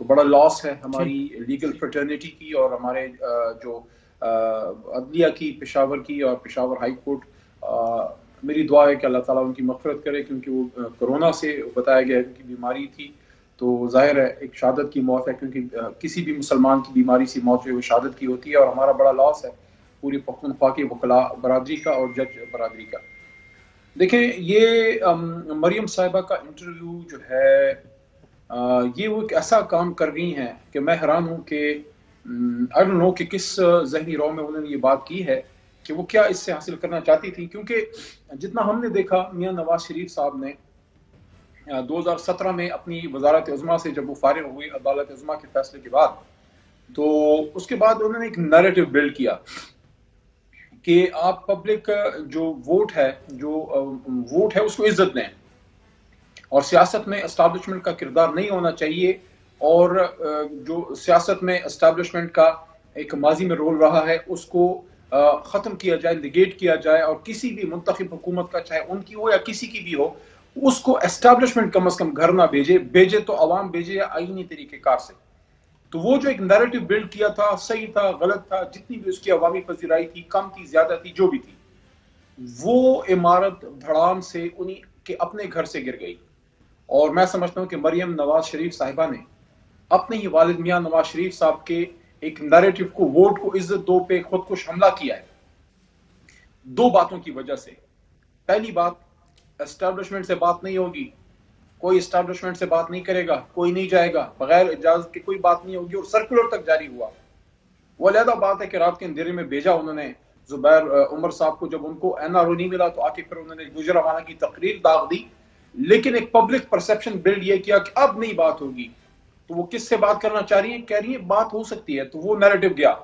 تو بڑا لاس ہے ہماری لیگل فرٹرنیٹی کی اور ہمارے جو عدلیہ کی پشاور کی اور پشاور ہائی کورٹ. میری دعا ہے کہ اللہ تعالیٰ ان کی مغفرت کرے کیونکہ وہ کرونا سے بتایا گیا ان کی بیماری تھی. تو ظاہر ہے ایک شہادت کی موت ہے کیونکہ کسی بھی مسلمان کی بیماری سے موت جو ہے وہ شہادت کی ہوتی ہے اور ہمارا بڑا لاس ہے پوری پختونخوا کی وکلاء برادری کا اور جج برادری کا. دیکھیں یہ مریم صاحبہ کا انٹرویو جو ہے یہ وہ ایک ایسا کام کر رہی ہیں کہ میں حیران ہوں کہ آئی ڈونٹ نو کہ کس ذہنی رو میں انہوں نے یہ بات کی ہے کہ وہ کیا اس سے حاصل کرنا چاہتی تھی. کیونکہ جتنا ہم نے دیکھا میاں نواز شریف صاحب نے 2017 میں اپنی وزارت عظمیٰ سے جب وہ فارغ ہوئے عدالت عظمیٰ کے فیصلے کے بعد تو اس کے بعد انہوں نے ایک نیریٹو بلڈ کیا کہ آپ پبلک جو ووٹ ہے اس کو عزت دیں اور سیاست میں اسٹیبلشمنٹ کا کردار نہیں ہونا چاہیے اور جو سیاست میں اسٹیبلشمنٹ کا ایک ماضی میں رول رہا ہے اس کو ختم کیا جائے, نگیٹ کیا جائے اور کسی بھی منتخب حکومت کا چاہے ان کی ہو یا کسی کی بھی ہو اس کو اسٹیبلشمنٹ کم از کم گھر نہ بھیجے تو عوام بھیجے یا آئینی طریقہ کار سے. تو وہ جو ایک نیریٹو بلڈ کیا تھا صحیح تھا غلط تھا جتنی بھی اس کی عوامی پذیرائی تھی کم تھی زیادہ تھی جو بھی تھی وہ عمارت دھڑام سے انہی کے اپنے گھر سے گر گئی. اور میں سمجھتا ہوں کہ مریم نواز شریف صاحبہ نے اپنے ہی والد میاں نواز شریف صاحب کے ایک نیریٹو کو ووٹ کو عزت دو پہ خودکش حملہ کیا ہے دو باتوں کی وجہ سے. پہلی بات اسٹیبلشمنٹ سے بات نہیں ہوگی, کوئی اسٹیبلشمنٹ سے بات نہیں کرے گا, کوئی نہیں جائے گا, بغیر اجازت کے کوئی بات نہیں ہوگی اور سرکولر تک جاری ہوا. وہ علیحدہ بات ہے کہ رات کے اندھیرے میں بھیجا انہوں نے زبیر عمر صاحب کو, جب ان کو NRO نہیں ملا تو آ کے پھر انہوں نے گجرانوالہ کی تقریر داغ دی, لیکن ایک پبلک پرسپشن بلڈ یہ کیا کہ اب نہیں بات ہوگی. تو وہ کس سے بات کرنا چاہ رہی ہیں؟ کہہ رہی ہیں بات ہو سکتی ہے. تو وہ نیریٹو گیا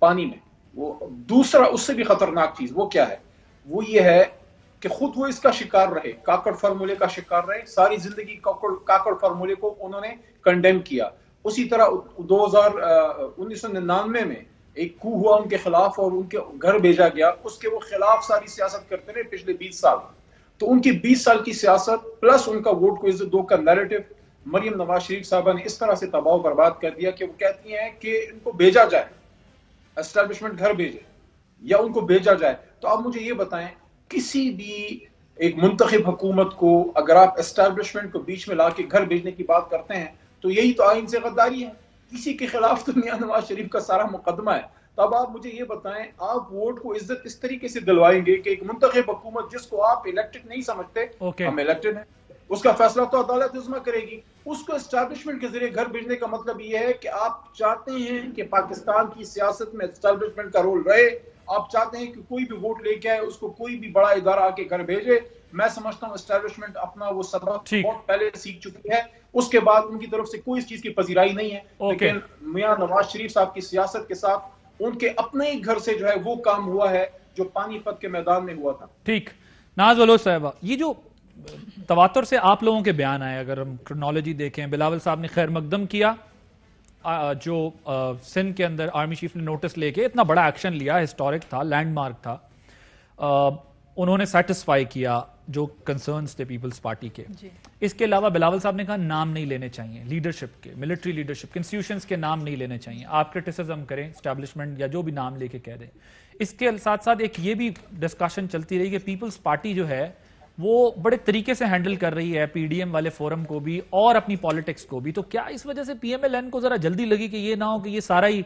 پانی میں. وہ دوسرا اس سے بھی خطرناک چیز وہ کیا ہے, وہ یہ ہے کہ خود وہ اس کا شکار رہے, کاکڑ فارمولے کا شکار رہے, ساری زندگی کاکڑ فارمولے کو انہوں نے کنڈیم کیا. اسی طرح 1999 میں ایک کو ہوا ان کے خلاف اور ان کے گھر بھیجا گیا, اس کے وہ خلاف ساری سیاست کرتے رہے پچھلے 20 سال. تو ان کی 20 سال کی سیاست پلس ان کا ووٹ کو عزت دو کا نیریٹو مریم نواز شریف صاحبہ نے اس طرح سے تباہ و برباد کر دیا کہ وہ کہتی ہیں کہ ان کو بھیجا جائے, اسٹیبلشمنٹ گھر بھیجے یا ان کو بھیجا جائے. تو آپ مجھے یہ بتائیں کسی بھی ایک منتخب حکومت کو اگر آپ اسٹیبلشمنٹ کو بیچ میں لا کے گھر بھیجنے کی بات کرتے ہیں تو یہی تو آئین سے غداری ہے. اسی کے خلاف تو میاں نواز شریف کا سارا مقدمہ ہے. تو اب آپ مجھے یہ بتائیں آپ ووٹ کو عزت اس طریقے سے دلوائیں گے کہ ایک منتخب حکومت جس کو آپ الیکٹڈ نہیں سمجھتے, ہم الیکٹڈ ہیں, اس کا فیصلہ تو عدالت عظمیٰ کرے گی, اس کو اسٹیبلشمنٹ کے ذریعے گھر بھیجنے کا مطلب یہ ہے کہ آپ چاہتے ہیں کہ پاکستان کی سیاست میں اسٹیبلشمنٹ کا رول رہے, آپ چاہتے ہیں کہ کوئی بھی ووٹ لے کے آئے اس کو کوئی بھی بڑا ادارہ آ کے گھر بھیجے. میں سمجھتا ہوں اسٹیبلشمنٹ اپنا وہ سبق بہت پہلے سیکھ چکی ہے, اس کے بعد ان کی طرف سے کوئی اس چیز کی پذیرائی نہیں ہے. لیکن میاں نواز شریف صاحب کی سیاست کے ساتھ ان کے اپنے ہی گھر سے جو ہے وہ کام ہوا ہے جو پانی پت کے میدان میں ہوا تھا. ٹھیک. ناز ولو صاحبہ, یہ جو تواتر سے آپ لوگوں کے بیان آئے, اگر ہم کرونالوجی دیکھیں, بلاول صاحب نے خیر مقدم کیا, جو سندھ کے اندر آرمی چیف نے نوٹس لے کے اتنا بڑا ایکشن لیا, ہسٹورک تھا, لینڈ مارک تھا, انہوں نے سیٹسفائی کیا جو کنسرنز تھے پیپلز پارٹی کے. اس کے علاوہ بلاول صاحب نے کہا نام نہیں لینے چاہیے لیڈرشپ کے, ملٹری لیڈرشپ کے, انسٹیٹیوشنز کے نام نہیں لینے چاہیے. آپ کرٹیسزم کریں اسٹیبلشمنٹ یا جو بھی نام لے کے کہہ دیں. اس کے ساتھ ساتھ ایک یہ بھی ڈسکشن چلتی رہی کہ پیپلز پارٹی جو ہے وہ بڑے طریقے سے ہینڈل کر رہی ہے PDM والے فورم کو بھی اور اپنی پالیٹکس کو بھی. تو کیا اس وجہ سے PMLN کو ذرا جلدی لگی کہ یہ نہ ہو کہ یہ سارا ہی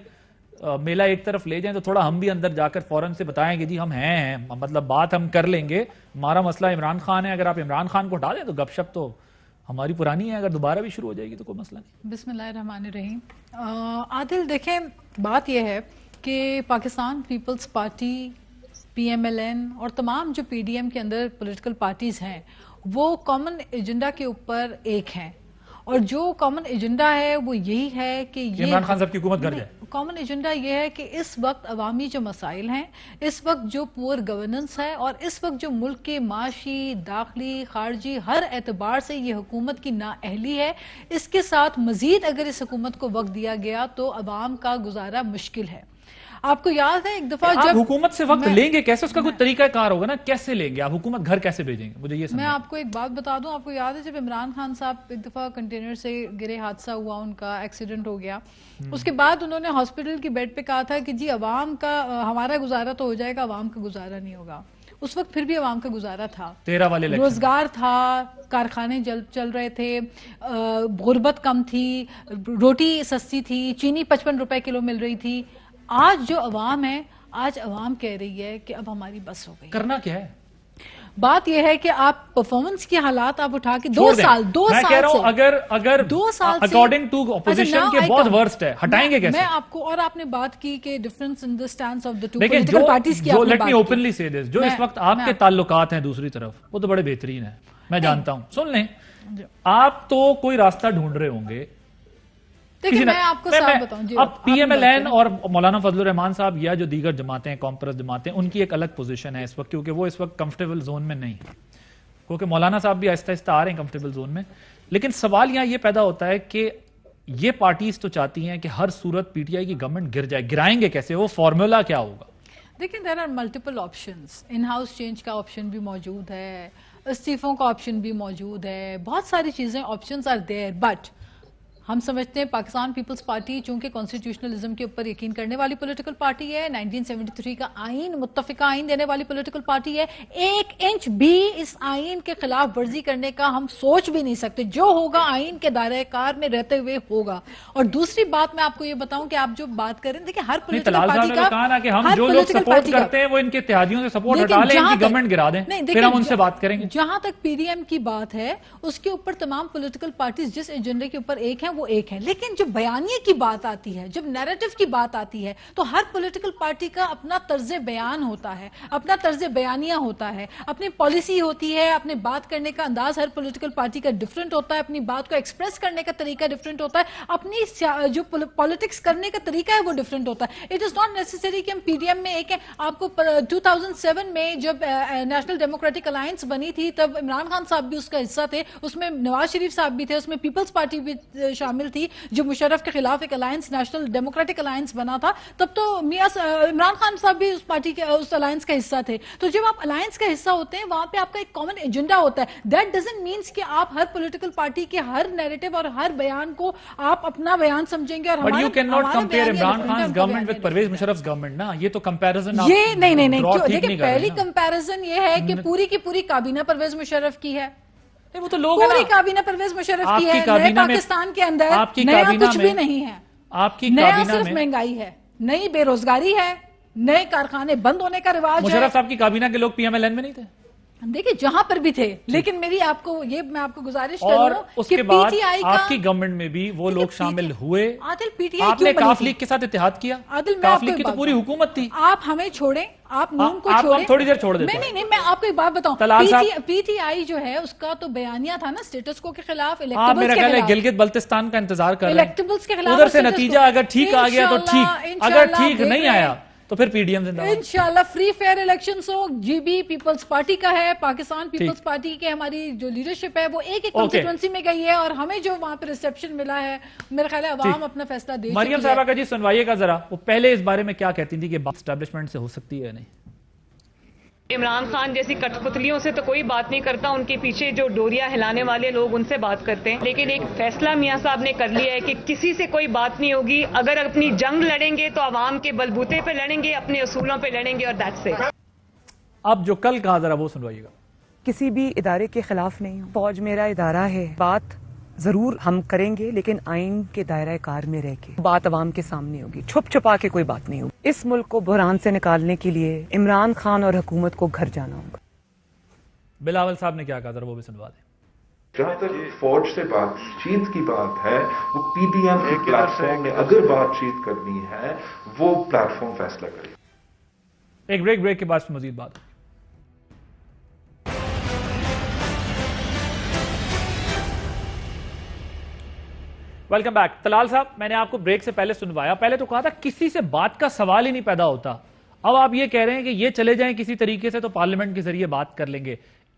میلہ ایک طرف لے جائیں, تو تھوڑا ہم بھی اندر جا کر فوراً سے بتائیں گے جی ہم ہیں, مطلب بات ہم کر لیں گے, ہمارا مسئلہ عمران خان ہے, اگر آپ عمران خان کو ہٹا دیں تو گپ شپ تو ہماری پرانی ہے, اگر دوبارہ بھی شروع ہو جائے گی تو کوئی مسئلہ نہیں. بسم اللہ الرحمن الرحیم. عادل دیکھیں بات یہ ہے کہ پاکستان پیپلز پارٹی, PMLN اور تمام جو PDM کے اندر پولیٹیکل پارٹیز ہیں وہ کامن ایجنڈا کے اوپر ایک ہیں, اور جو کامن ایجنڈا ہے وہ یہی ہے کہ یہ عمران خان صاحب کی حکومت گھر جائے. کامن ایجنڈا یہ ہے کہ اس وقت عوامی جو مسائل ہیں, اس وقت جو پور گورننس ہے, اور اس وقت جو ملک کے معاشی, داخلی, خارجی ہر اعتبار سے یہ حکومت کی نااہلی ہے, اس کے ساتھ مزید اگر اس حکومت کو وقت دیا گیا تو عوام کا گزارا مشکل ہے. آپ کو یاد ہے ایک دفعہ آپ جب حکومت سے وقت لیں گے کیسے؟ اس کا کوئی طریقہ کار ہوگا نا، کیسے لیں گے آپ؟ حکومت گھر کیسے بھیجیں گے؟ مجھے یہ میں آپ کو ایک بات بتا دوں، آپ کو یاد ہے جب عمران خان صاحب ایک دفعہ کنٹینر سے گرے، حادثہ ہوا، ان کا ایکسیڈنٹ ہو گیا، اس کے بعد انہوں نے ہاسپٹل کی بیڈ پہ کہا تھا کہ جی عوام کا ہمارا گزارا تو ہو جائے گا، عوام کا گزارا نہیں ہوگا. اس وقت پھر بھی عوام کا گزارا تھا، 13 والے روزگار تھا، کارخانے چل رہے تھے، غربت کم تھی، روٹی سستی تھی، چینی 55 روپے کلو مل رہی تھی. آج جو عوام ہے، آج عوام کہہ رہی ہے کہ اب ہماری بس ہو گئی. کرنا کیا ہے؟ بات یہ ہے کہ آپ پرفارمنس کی حالات آپ اٹھا کے 2 سال میں کہہ رہا ہوں اگر 2 سال اکارڈنگ ٹو اپوزیشن کے بہت ورسٹ ہے، ہٹائیں گے کیسے؟ میں آپ کو، اور آپ نے بات کی کہ difference in the stands of the two political parties کی، لیٹ می اوپنلی سے دس، جو اس وقت آپ کے تعلقات ہیں دوسری طرف، وہ تو بڑے بہترین ہیں، میں جانتا ہوں. سن لیں، آپ تو کوئی راستہ ڈھونڈ رہے ہوں گے. دیکھیں میں آپ کو صاحب بتاؤں، اب پی ایم ایل این اور مولانا فضل الرحمان صاحب یا جو دیگر جماعتیں، کانفرنس جماعتیں، ان کی ایک الگ پوزیشن ہے اس وقت، کیونکہ وہ اس وقت کمفرٹیبل زون میں نہیں، کیونکہ مولانا صاحب بھی آہستہ آہستہ آ رہے ہیں کمفرٹیبل زون میں. لیکن سوال یہاں یہ پیدا ہوتا ہے کہ یہ پارٹیز تو چاہتی ہیں کہ ہر صورت پی ٹی آئی کی گورنمنٹ گر جائے، گرائیں گے کیسے؟ وہ فارمولا کیا ہوگا؟ دیکھیں there are multiple options. In house change کا آپشن بھی موجود ہے، استعفوں کا آپشن بھی موجود ہے، بہت ساری چیزیں آپشنز آر دیر. بٹ ہم سمجھتے ہیں پاکستان پیپلز پارٹی چونکہ کانسٹیٹیوشنلزم کے اوپر یقین کرنے والی پولیٹیکل پارٹی ہے، 1973 کا آئین، متفقہ آئین دینے والی پولیٹیکل پارٹی ہے، 1 انچ بھی اس آئین کے خلاف ورزی کرنے کا ہم سوچ بھی نہیں سکتے. جو ہوگا آئین کے دائرہ کار میں رہتے ہوئے ہوگا. اور دوسری بات میں آپ کو یہ بتاؤں کہ آپ جو بات کریں، دیکھیں ہر پولیٹیکل پارٹی کا، کہا نا کہ ہم جو لوگ سپورٹ کرتے ہیں وہ ان کے اتحادیوں سے سپورٹ ہٹا لیں، ان کی گورنمنٹ گرا دیں، پھر ہم ان سے بات کریں گے. جہاں تک پی ڈی ایم کی بات ہے، اس کے اوپر تمام پولیٹیکل پارٹیز جس ایجنڈے کے اوپر ایک ہیں وہ ایک ہیں. لیکن جب بیانیے کی بات آتی ہے، جب نیریٹو کی بات آتی ہے، تو ہر پولیٹیکل پارٹی کا اپنا طرز بیان ہوتا ہے، اپنا طرز بیانیہ ہوتا ہے، اپنی پالیسی ہوتی ہے، اپنے بات کرنے کا انداز ہر پولیٹیکل پارٹی کا ڈیفرنٹ ہوتا ہے، اپنی بات کو ایکسپریس کرنے کا طریقہ ڈیفرنٹ ہوتا ہے، اپنی جو پالیٹکس کرنے کا طریقہ ہے وہ ڈیفرنٹ ہوتا ہے. اٹ از ناٹ نیسیسری کہ ہم پی ڈی ایم میں ایک ہیں. آپ کو 2007 میں جب نیشنل ڈیموکریٹک الائنس بنی تھی، تب عمران خان صاحب بھی اس کا حصہ تھے، اس میں نواز شریف صاحب بھی تھے، اس میں پیپلز پارٹی بھی شامل تھی، جو مشرف کے خلاف ایک الائنس، نیشنل ڈیموکریٹک الائنس بنا تھا. تب تو عمران خان صاحب بھی اس پارٹی کے، اس الائنس کا حصہ تھے. تو جب آپ الائنس کا حصہ ہوتے ہیں، وہاں پہ آپ کا ایک کامن ایجنڈا ہوتا ہے. دیٹ ڈزنٹ مینس کہ آپ ہر پولیٹیکل پارٹی کے ہر نیریٹو اور ہر بیان کو آپ اپنا بیان سمجھیں گے. اور but you can not compare Imran Khan government with Pervez Musharraf government نا، یہ تو کمپیریزن یہ نہیں. دیکھیں پہلی کمپیریزن یہ ہے کہ پوری کی پوری کابینہ پرویز مشرف کی ہے، وہ تو لوگ پوری کابینہ پرویز مشرف کی ہے. نئے پاکستان کے اندر نیا کچھ بھی نہیں ہے. آپ کی نیا صرف مہنگائی ہے، نئی بے روزگاری ہے، نئے کارخانے بند ہونے کا رواج ہے. مشرف صاحب کی کابینہ کے لوگ پی ایم ایل این میں نہیں تھے؟ دیکھیں جہاں پر بھی تھے، لیکن میری آپ کو یہ، میں آپ کو گزارش اور کروں اس کے بعد آپ کی گورنمنٹ میں بھی وہ لوگ شامل ہوئے. عادل پی ٹی آئی آپ نے کاف لیگ کے ساتھ اتحاد کیا، کاف لیگ کی تو پوری حکومت تھی. آپ ہمیں چھوڑیں، آپ نون کو چھوڑیں، تھوڑی دیر چھوڑ دیتے. نہیں میں آپ کو ایک بات بتاؤں، پی ٹی آئی جو ہے اس کا تو بیانیہ تھا نا اسٹیٹس کو کے خلاف، آپ میرا خیال ہے گلگت بلتستان کا انتظار کر رہے ہیں، الیکٹیبلز کے خلاف. ادھر سے نتیجہ اگر ٹھیک آ گیا تو ٹھیک، اگر ٹھیک نہیں آیا تو پھر پی ڈی ایم زندہ باد. انشاءاللہ فری فیئر الیکشنز ہو. جی بی پیپلز پارٹی کا ہے، پاکستان پیپلز پارٹی کے ہماری جو لیڈرشپ ہے وہ ایک کنسٹیٹوئنسی میں گئی ہے، اور ہمیں جو وہاں پہ ریسیپشن ملا ہے، میرے خیال ہے عوام اپنا فیصلہ دے چکی ہے. مریم صاحبہ کا جی سنوائیے گا ذرا، وہ پہلے اس بارے میں کیا کہتی تھی کہ بات اسٹیبلشمنٹ سے ہو سکتی ہے یا نہیں؟ عمران خان جیسی کٹ پتلیوں سے تو کوئی بات نہیں کرتا، ان کے پیچھے جو ڈوریاں ہلانے والے لوگ ان سے بات کرتے ہیں. لیکن ایک فیصلہ میاں صاحب نے کر لیا ہے کہ کسی سے کوئی بات نہیں ہوگی. اگر اپنی جنگ لڑیں گے تو عوام کے بلبوتے پہ لڑیں گے، اپنے اصولوں پہ لڑیں گے، اور دیٹس اٹ. اب جو کل کہا ذرا وہ سنوائیے گا. کسی بھی ادارے کے خلاف نہیں ہوں، فوج میرا ادارہ ہے. بات ضرور ہم کریں گے لیکن آئین کے دائرہ کار میں رہ کے، بات عوام کے سامنے ہوگی، چھپ چھپا کے کوئی بات نہیں ہوگی. اس ملک کو بحران سے نکالنے کے لیے عمران خان اور حکومت کو گھر جانا ہوگا. بلاول صاحب نے کیا کہا ذرا وہ بھی سنوا دیں. جہاں تک فوج سے بات چیت کی بات ہے، وہ پی ڈی ایم کے پلیٹ فارم میں اگر بات چیت کرنی ہے وہ پلیٹ فارم فیصلہ کرے. ایک بریک کے بعد مزید بات ہوگی. Welcome back. طلال صاحب، میں نے آپ کو بریک سے پہلے سنوایا، پہلے تو کہا تھا کسی سے بات کا سوال ہی نہیں پیدا ہوتا. اب آپ یہ کہہ رہے ہیں کہ یہ چلے جائیں کسی طریقے سے تو پارلیمنٹ کے ذریعے بات کر لیں گے.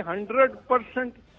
100%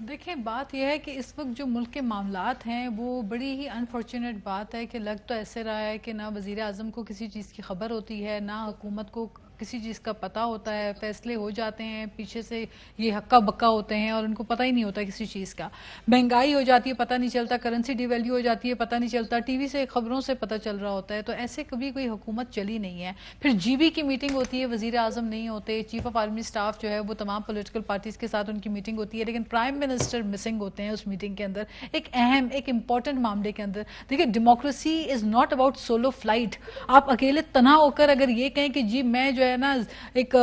دیکھیں بات یہ ہے کہ اس وقت جو ملک کے معاملات ہیں وہ بڑی ہی انفارچونیٹ بات ہے کہ لگ تو ایسے رہا ہے کہ نہ وزیر اعظم کو کسی چیز کی خبر ہوتی ہے، نہ حکومت کو کسی چیز کا پتہ ہوتا ہے، فیصلے ہو جاتے ہیں پیچھے سے یہ ہکا بکا ہوتے ہیں اور ان کو پتہ ہی نہیں ہوتا کسی چیز کا، مہنگائی ہو جاتی ہے پتہ نہیں چلتا، کرنسی ڈی ویلیو ہو جاتی ہے پتہ نہیں چلتا، ٹی وی سے خبروں سے پتہ چل رہا ہوتا ہے، تو ایسے کبھی کوئی حکومت چلی نہیں ہے۔ پھر جی بی کی میٹنگ ہوتی ہے، وزیر اعظم نہیں ہوتے، چیف آف آرمی اسٹاف جو ہے وہ تمام پولیٹیکل پارٹیز کے ساتھ ان کی میٹنگ ہوتی ہے، لیکن پرائم منسٹر مسنگ ہوتے ہیں اس میٹنگ کے اندر، ایک اہم ایک امپورٹنٹ معاملے کے اندر۔ دیکھیں democracy is not about solo flight, آپ اکیلے تنہا ہو کر اگر یہ کہیں کہ جی میں جو ہے نا ایک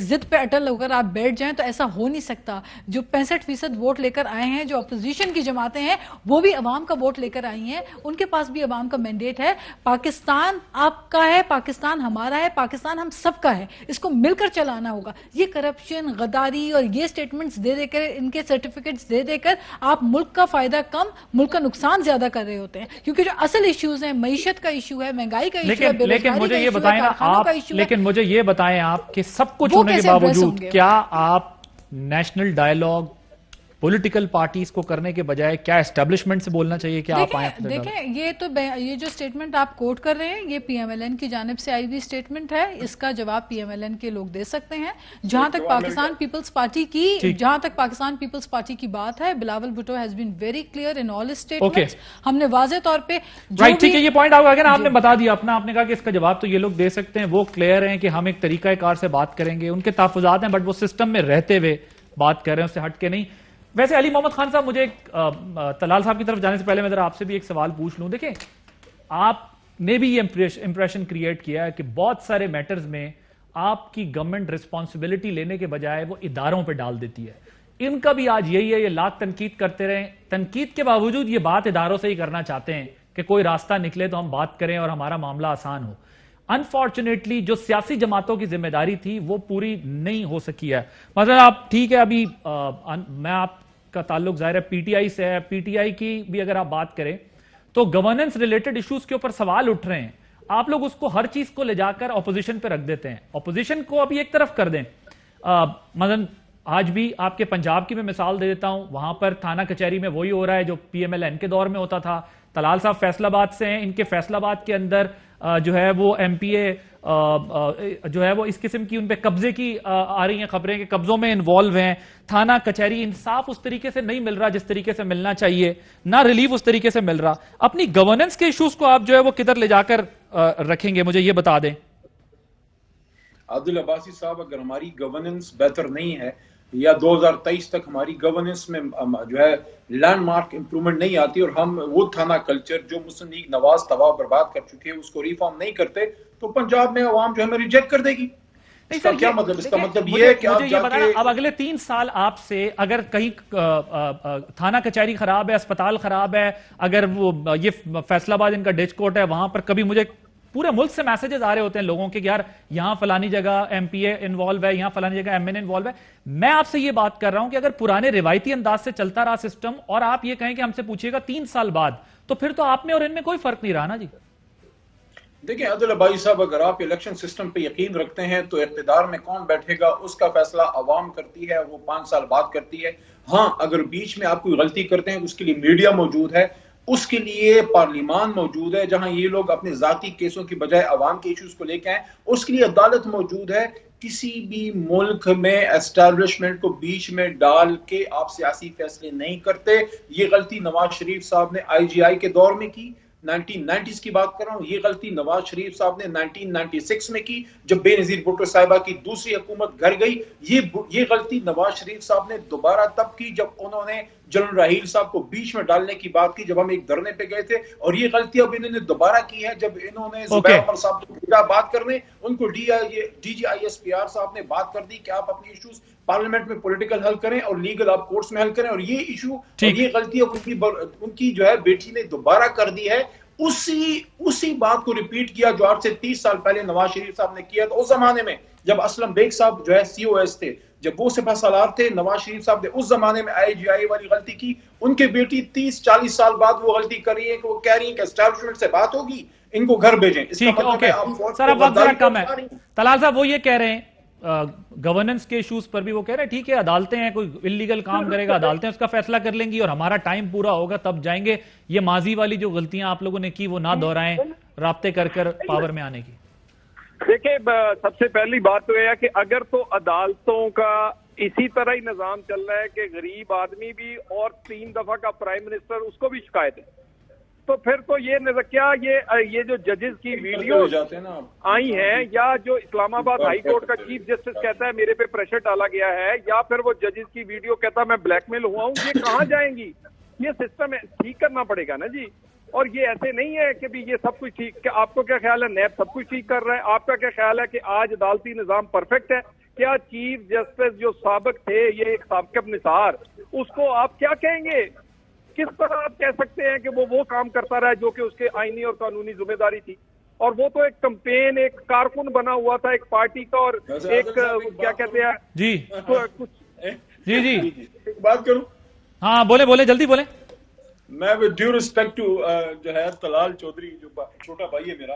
ضد پہ اٹل ہو کر آپ بیٹھ جائیں تو ایسا ہو نہیں سکتا۔ جو 65% ووٹ لے کر آئے ہیں، جو اپوزیشن کی جماعتیں ہیں وہ بھی عوام کا ووٹ لے کر آئی ہیں، ان کے پاس بھی عوام کا مینڈیٹ ہے۔ پاکستان آپ کا ہے، پاکستان ہمارا ہے، پاکستان ہم سب کا ہے، اس کو مل کر چلانا ہوگا۔ یہ کرپشن، غداری اور یہ سٹیٹمنٹس دے دے کر، ان کے سرٹیفکیٹس دے دے کر آپ ملک کا فائدہ کم، ملک کا نقصان زیادہ کر رہے ہوتے ہیں، کیونکہ جو اصل ایشوز ہیں، معیشت کا ایشو ہے، مہنگائی کا ایشو ہے، بے روزگاری کا ایشو ہے، کارخانوں کا ایشو ہے۔ لیکن مجھے یہ بتائیں آپ کہ سب کچھ ہونے کے باوجود کیا آپ نیشنل ڈائیلاگ پولیٹیکل پارٹیز کو کرنے کے بجائے کیا اسٹیبلشمنٹ سے بولنا چاہیے؟ کیا آپ آئیں؟ دیکھیں یہ جو سٹیٹمنٹ آپ کوٹ کر رہے ہیں یہ پی ایم ایل این کی جانب سے آئی ہوئی سٹیٹمنٹ ہے، اس کا جواب پی ایم ایل این کے لوگ دے سکتے ہیں۔ جہاں تک پاکستان پیپلز پارٹی کی بات ہے، Bilawal Bhutto has been very clear in all statements, ہم نے واضح طور پہ ٹھیک ہے، یہ پوائنٹ آپ نے بتا دیا اپنا، آپ نے کہا کہ اس کا جواب تو یہ لوگ دے سکتے ہیں، وہ کلیئر ہیں کہ ہم ایک طریقہ کار سے بات کریں گے، ان کے تحفظات ہیں بٹ وہ سسٹم میں رہتے ہوئے بات کر رہے ہیں، اس سے ہٹ کے نہیں۔ ویسے علی محمد خان صاحب، مجھے طلال صاحب کی طرف جانے سے پہلے میں ذرا آپ سے بھی ایک سوال پوچھ لوں۔ دیکھیں آپ نے بھی یہ امپریشن کریٹ کیا ہے کہ بہت سارے میٹرز میں آپ کی گورنمنٹ رسپانسبلٹی لینے کے بجائے وہ اداروں پہ ڈال دیتی ہے، ان کا بھی آج یہی ہے، یہ لاکھ تنقید کرتے رہیں، تنقید کے باوجود یہ بات اداروں سے ہی کرنا چاہتے ہیں کہ کوئی راستہ نکلے تو ہم بات کریں اور ہمارا معاملہ آسان ہو۔ انفارچونیٹلی جو سیاسی جماعتوں کی ذمہ داری تھی وہ پوری نہیں ہو سکی ہے۔ مثلا آپ ٹھیک ہے، ابھی میں آپ کا تعلق ظاہر ہے پی ٹی آئی سے ہے، پی ٹی آئی کی بھی اگر آپ بات کریں تو گورننس ریلیٹڈ ایشوز کے اوپر سوال اٹھ رہے ہیں، آپ لوگ اس کو ہر چیز کو لے جا کر اپوزیشن پہ رکھ دیتے ہیں، اپوزیشن کو ابھی ایک طرف کر دیں۔ مثلا آج بھی آپ کے پنجاب کی میں مثال دے دیتا ہوں، وہاں پر تھانہ کچہری میں وہی ہو رہا ہے جو پی ایم ایل این کے دور میں ہوتا تھا۔ طلال صاحب فیصل آباد سے ہیں، ان کے فیصل آباد کے اندر جو ہے وہ ایم پی اے جو ہے وہ اس قسم کی ان پہ قبضے کی آ رہی ہیں خبریں کہ قبضوں میں انوالو ہیں، تھانہ کچہری انصاف اس طریقے سے نہیں مل رہا جس طریقے سے ملنا چاہیے، نہ ریلیف اس طریقے سے مل رہا۔ اپنی گورننس کے ایشوز کو آپ جو ہے وہ کدھر لے جا کر رکھیں گے، مجھے یہ بتا دیں۔ عادل عباسی صاحب، اگر ہماری گورننس بہتر نہیں ہے یا 2023 تک ہماری گورننس میں جو ہے لینڈ مارک امپرومنٹ نہیں آتی اور ہم وہ تھانہ کلچر جو مسلم لیگ نواز تباہ برباد کر چکے ہیں اس کو ریفارم نہیں کرتے تو پنجاب میں عوام جو ہے ہمیں ریجیکٹ کر دے گی۔ اس کا کیا مطلب؟ اس کا مطلب یہ ہے کہ آپ جا کے اب اگلے 3 سال آپ سے اگر کہیں تھانہ کچہری خراب ہے، اسپتال خراب ہے، اگر وہ یہ فیصل آباد ان کا ڈچ کوٹ ہے، وہاں پر کبھی مجھے پورے ملک سے میسیجز آ رہے ہوتے ہیں لوگوں کے کہ یار یہاں فلانی جگہ ایم پی اے انوالو ہے، یہاں فلانی جگہ ایم این اے انوالو ہے۔ میں آپ سے یہ بات کر رہا ہوں کہ اگر پرانے روایتی انداز سے چلتا رہا سسٹم اور آپ یہ کہیں کہ ہم سے پوچھیے گا 3 سال بعد، تو پھر تو آپ میں اور ان میں کوئی فرق نہیں رہا نا جی۔ دیکھیں عادل عباسی صاحب، اگر آپ الیکشن سسٹم پہ یقین رکھتے ہیں تو اقتدار میں کون بیٹھے گا اس کا فیصلہ عوام کرتی ہے، وہ 5 سال بعد کرتی ہے۔ ہاں اگر بیچ میں آپ کوئی غلطی کرتے ہیں اس کے لیے میڈیا موجود ہے، اس کے لیے پارلیمان موجود ہے جہاں یہ لوگ اپنے ذاتی کیسوں کی بجائے عوام کے ایشوز کو لے کے آئیں، اس کے لیے عدالت موجود ہے۔ کسی بھی ملک میں اسٹیبلشمنٹ کو بیچ میں ڈال کے آپ سیاسی فیصلے نہیں کرتے۔ یہ غلطی نواز شریف صاحب نے آئی جی آئی کے دور میں کی، 1990s کی بات کر رہا ہوں، یہ غلطی نواز شریف صاحب نے 1996 میں کی جب بے نظیر بھٹو صاحبہ کی دوسری حکومت گھر گئی۔ یہ غلطی نواز شریف صاحب نے دوبارہ تب کی جب انہوں نے جنرل راحیل صاحب کو بیچ میں ڈالنے کی بات کی جب ہم ایک دھرنے پہ گئے تھے، اور یہ غلطی اب انہوں نے دوبارہ کی ہے جب انہوں نے زبیر عمر صاحب کو بھیجا بات کرنے، ان کو D G I S P R صاحب نے بات کر دی کہ آپ اپنی ایشوز پارلیمنٹ میں پولیٹیکل حل کریں اور لیگل آپ کورٹس میں حل کریں، اور یہ ایشو اور یہ غلطی اب ان کی جو ہے بیٹی نے دوبارہ کر دی ہے۔ اسی بات کو ریپیٹ کیا جو آج سے 30 سال پہلے نواز شریف صاحب نے کیا تھا۔ اس زمانے میں جب اسلم بیگ صاحب جو ہے سی او ایس تھے، جب وہ سپہ سالار تھے، نواز شریف صاحب نے اس زمانے میں آئی جی آئی والی غلطی کی، ان کے بیٹی 30-40 سال بعد وہ غلطی کر رہی ہے کہ وہ کہہ رہی ہیں کہ اسٹیبلشمنٹ سے بات ہوگی، ان کو گھر بھیجیں۔ اس کا مطلب ہے سر اب وقت ذرا کم ہے، طلال صاحب وہ یہ کہہ رہے ہیں گورننس کے ایشوز پر بھی وہ کہہ رہے ہیں ٹھیک ہے عدالتیں ہیں، کوئی اللیگل کام کرے گا عدالتیں اس کا فیصلہ کر لیں گی اور ہمارا ٹائم پورا ہوگا تب جائیں گے. یہ ماضی والی جو غلطیاں آپ لوگوں نے کی وہ نہ دہرائیں رابطے کر پاور میں آنے کی. دیکھیں سب سے پہلی بات تو یہ ہے کہ اگر تو عدالتوں کا اسی طرح ہی نظام چل رہا ہے کہ غریب آدمی بھی اور 3 دفعہ کا پرائم منسٹر اس کو بھی شکایت ہے، تو پھر تو کیا یہ جو ججز کی ویڈیو آئی ہیں یا جو اسلام آباد ہائی کورٹ کا چیف جسٹس کہتا ہے میرے پہ پریشر ڈالا گیا ہے، یا پھر وہ ججز کی ویڈیو کہتا ہے میں بلیک میل ہوا ہوں، یہ کہاں جائیں گی؟ یہ سسٹم ٹھیک کرنا پڑے گا نا جی. اور یہ ایسے نہیں ہے کہ بھی یہ سب کچھ ٹھیک، کہ آپ کو کیا خیال ہے نیب سب کچھ ٹھیک کر رہا ہے؟ آپ کا کیا خیال ہے کہ آج عدالتی نظام پرفیکٹ ہے؟ کیا چیف جسٹس جو سابق تھے، یہ ایک سابق نثار، اس کو آپ کیا کہیں گے؟ کس طرح آپ کہہ سکتے ہیں کہ وہ کام کرتا رہا جو کہ اس کے آئینی اور قانونی ذمہ داری تھی؟ اور وہ تو ایک کمپین، ایک کارکن بنا ہوا تھا ایک پارٹی کا، اور ایک کیا کہتے ہیں جی جی جی ایک بات کروں؟ ہاں بولے جلدی بولیں. میں ود ڈیو ریسپیکٹ ٹو جو ہے طلال چودھری جو چھوٹا بھائی ہے میرا،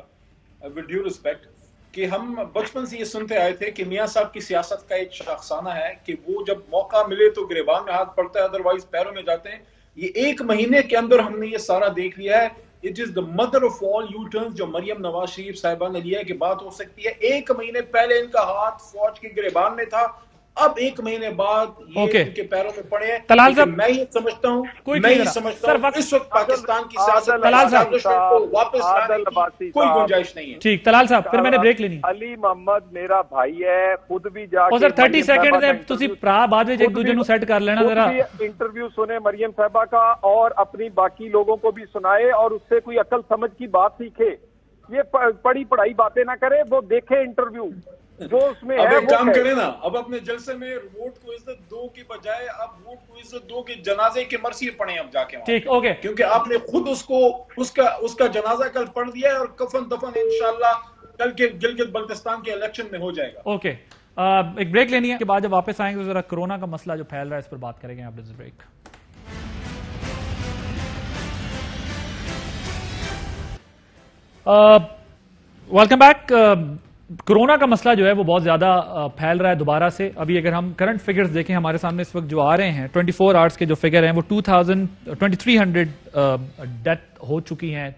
ود ڈیو ریسپیکٹ کہ ہم بچپن سے یہ سنتے آئے تھے کہ میاں صاحب کی سیاست کا ایک شاخسانہ ہے کہ وہ جب موقع ملے تو گریبان میں ہاتھ پڑتا ہے، ادروائز پیروں میں جاتے ہیں. یہ 1 مہینے کے اندر ہم نے یہ سارا دیکھ لیا ہے. It is the mother of all you turns جو مریم نواز شریف صاحبہ نے لیا ہے کہ بات ہو سکتی ہے. 1 مہینے پہلے ان کا ہاتھ فوج کے گریبان میں تھا، اب 1 مہینے بعد یہ ان کے پیروں میں پڑے ہیں. میں یہ سمجھتا ہوں اس وقت پاکستان کی سیاست کو واپس لانے کی کوئی گنجائش نہیں ہے. ٹھیک طلال صاحب پھر میں نے بریک لینی. علی محمد میرا بھائی ہے، خود بھی جا کے 30 سیکنڈ ہے تسی پرا بعد وچ ایک دوسرے نو سیٹ کر لینا ذرا. انٹرویو سنے مریم صاحبہ کا اور اپنی باقی لوگوں کو بھی سنائے اور اس سے کوئی عقل سمجھ کی بات سیکھے. یہ پڑھی پڑھائی باتیں نہ کرے، وہ دیکھے انٹرویو جو اس میں ہے. اب ایک کام کریں نا، اب اپنے جلسے میں ووٹ کو عزت دو کی بجائے اب ووٹ کو عزت دو کہ جنازے کے مرثیے پڑھیں اب جا کے. ٹھیک اوکے، کیونکہ آپ نے خود اس کا جنازہ کل پڑھ دیا ہے اور کفن دفن انشاءاللہ کل کے گلگت بلتستان کے الیکشن میں ہو جائے گا. اوکے ایک بریک لینی ہے کہ بعد جب واپس آئیں گے ذرا کورونا کا مسئلہ جو پھیل رہا ہے اس پر بات کریں گے. آپ نے بریک. Welcome back. کورونا کا مسئلہ جو ہے وہ بہت زیادہ پھیل رہا ہے دوبارہ سے. ابھی اگر ہم کرنٹ فگرز دیکھیں ہمارے سامنے اس وقت جو آ رہے ہیں 24 آورز کے جو فگر ہیں وہ 2300 ڈیتھ ہو چکی ہیں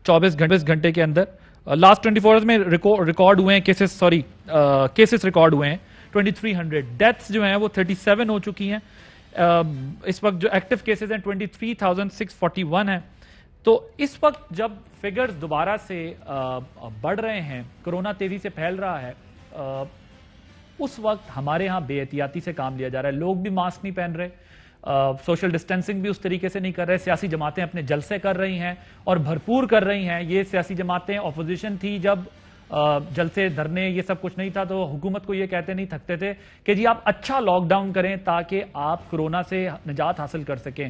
24 گھنٹے کے اندر. لاسٹ 24 آورز میں ریکارڈ ہوئے ہیں کیسز ریکارڈ ہوئے ہیں 2300. ڈیتھس جو ہیں وہ 37 ہو چکی ہیں. اس وقت جو ایکٹیو کیسز ہیں 23,641 ہیں. تو اس وقت جب فگرز دوبارہ سے بڑھ رہے ہیں، کرونا تیزی سے پھیل رہا ہے، اس وقت ہمارے ہاں بے احتیاطی سے کام لیا جا رہا ہے. لوگ بھی ماسک نہیں پہن رہے، سوشل ڈسٹینسنگ بھی اس طریقے سے نہیں کر رہے. سیاسی جماعتیں اپنے جلسے کر رہی ہیں اور بھرپور کر رہی ہیں. یہ سیاسی جماعتیں اپوزیشن تھی جب جلسے دھرنے یہ سب کچھ نہیں تھا تو حکومت کو یہ کہتے نہیں تھکتے تھے کہ جی آپ اچھا لاک ڈاؤن کریں تاکہ آپ کورونا سے نجات حاصل کر سکیں.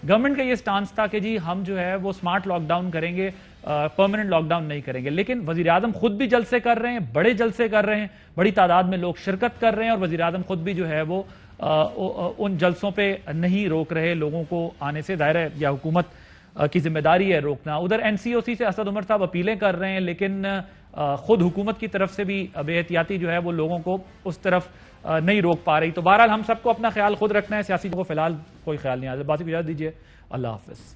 گورنمنٹ کا یہ سٹانس تھا کہ جی ہم جو ہے وہ سمارٹ لاک ڈاؤن کریں گے، پرماننٹ لاک ڈاؤن نہیں کریں گے. لیکن وزیر اعظم خود بھی جلسے کر رہے ہیں، بڑے جلسے کر رہے ہیں، بڑی تعداد میں لوگ شرکت کر رہے ہیں اور وزیر اعظم خود بھی جو ہے وہ ان جلسوں پہ نہیں روک رہے لوگوں کو آنے سے. ظاہر ہے یا حکومت کی ذمہ داری ہے روکنا. ادھر این سی او سی سے اسد عمر صاحب اپیلیں کر رہے ہیں لیکن خود حکومت کی طرف سے بھی بے احتیاطی جو ہے وہ لوگوں کو اس طرف نہیں روک پا رہی. تو بہرحال ہم سب کو اپنا خیال خود رکھنا ہے. سیاسی کو فی الحال کوئی خیال نہیں آتا. بات کو اجازت دیجیے. اللہ حافظ.